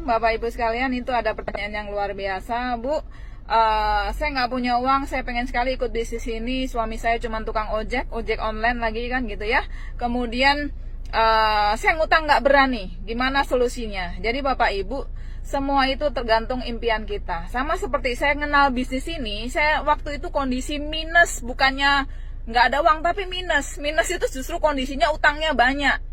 Bapak Ibu sekalian, itu ada pertanyaan yang luar biasa, Bu. Saya nggak punya uang, saya pengen sekali ikut bisnis ini. Suami saya cuma tukang ojek online lagi kan gitu ya. Kemudian saya ngutang nggak berani. Gimana solusinya? Jadi Bapak Ibu, semua itu tergantung impian kita. Sama seperti saya kenal bisnis ini, saya waktu itu kondisi minus, bukannya nggak ada uang tapi minus. Minus itu justru kondisinya utangnya banyak,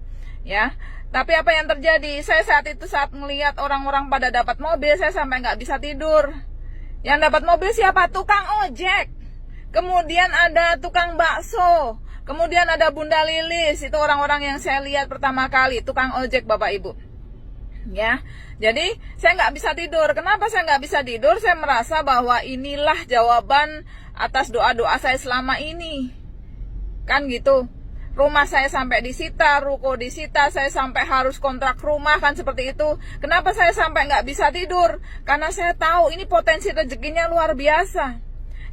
ya. Tapi apa yang terjadi? Saya saat melihat orang-orang pada dapat mobil, saya sampai nggak bisa tidur. Yang dapat mobil siapa? Tukang ojek. Kemudian ada tukang bakso. Kemudian ada Bunda Lilis. Itu orang-orang yang saya lihat pertama kali, tukang ojek, Bapak Ibu. Ya, jadi saya nggak bisa tidur. Kenapa saya nggak bisa tidur? Saya merasa bahwa inilah jawaban atas doa-doa saya selama ini. Kan gitu. Rumah saya sampai disita, ruko disita, saya sampai harus kontrak rumah, kan seperti itu. Kenapa saya sampai nggak bisa tidur? Karena saya tahu ini potensi rezekinya luar biasa.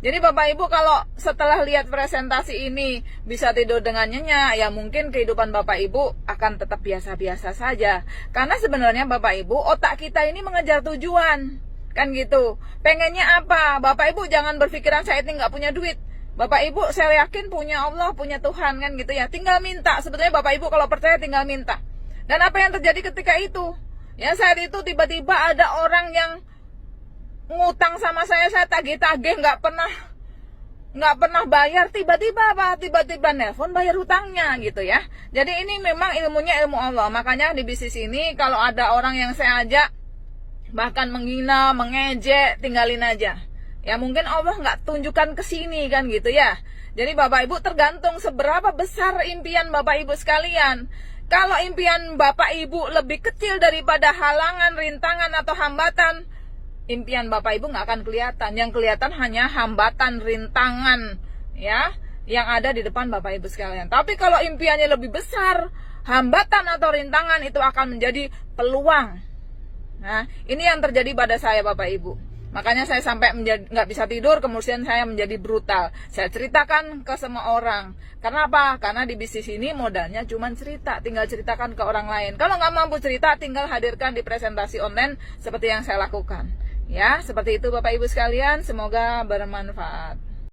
Jadi Bapak Ibu kalau setelah lihat presentasi ini bisa tidur dengan nyenyak, ya mungkin kehidupan Bapak Ibu akan tetap biasa-biasa saja. Karena sebenarnya Bapak Ibu, otak kita ini mengejar tujuan. Kan gitu. Pengennya apa? Bapak Ibu jangan berpikiran saya ini nggak punya duit. Bapak Ibu saya yakin punya Allah, punya Tuhan kan gitu ya. Tinggal minta. Sebetulnya Bapak Ibu kalau percaya tinggal minta. Dan apa yang terjadi ketika itu? Ya saat itu tiba-tiba ada orang yang ngutang sama saya tagih-tagih nggak pernah bayar. Tiba-tiba apa? Tiba-tiba nelpon bayar hutangnya gitu ya. Jadi ini memang ilmunya ilmu Allah. Makanya di bisnis ini kalau ada orang yang saya ajak bahkan menghina, mengejek, tinggalin aja. Ya mungkin Allah nggak tunjukkan ke sini kan gitu ya. Jadi Bapak Ibu tergantung seberapa besar impian Bapak Ibu sekalian. Kalau impian Bapak Ibu lebih kecil daripada halangan, rintangan atau hambatan, impian Bapak Ibu nggak akan kelihatan. Yang kelihatan hanya hambatan, rintangan ya yang ada di depan Bapak Ibu sekalian. Tapi kalau impiannya lebih besar, hambatan atau rintangan itu akan menjadi peluang. Nah, ini yang terjadi pada saya Bapak Ibu. Makanya saya sampai nggak bisa tidur, kemudian saya menjadi brutal. Saya ceritakan ke semua orang. Karena apa? Karena di bisnis ini modalnya cuma cerita, tinggal ceritakan ke orang lain. Kalau nggak mampu cerita, tinggal hadirkan di presentasi online seperti yang saya lakukan. Ya, seperti itu Bapak Ibu sekalian, semoga bermanfaat.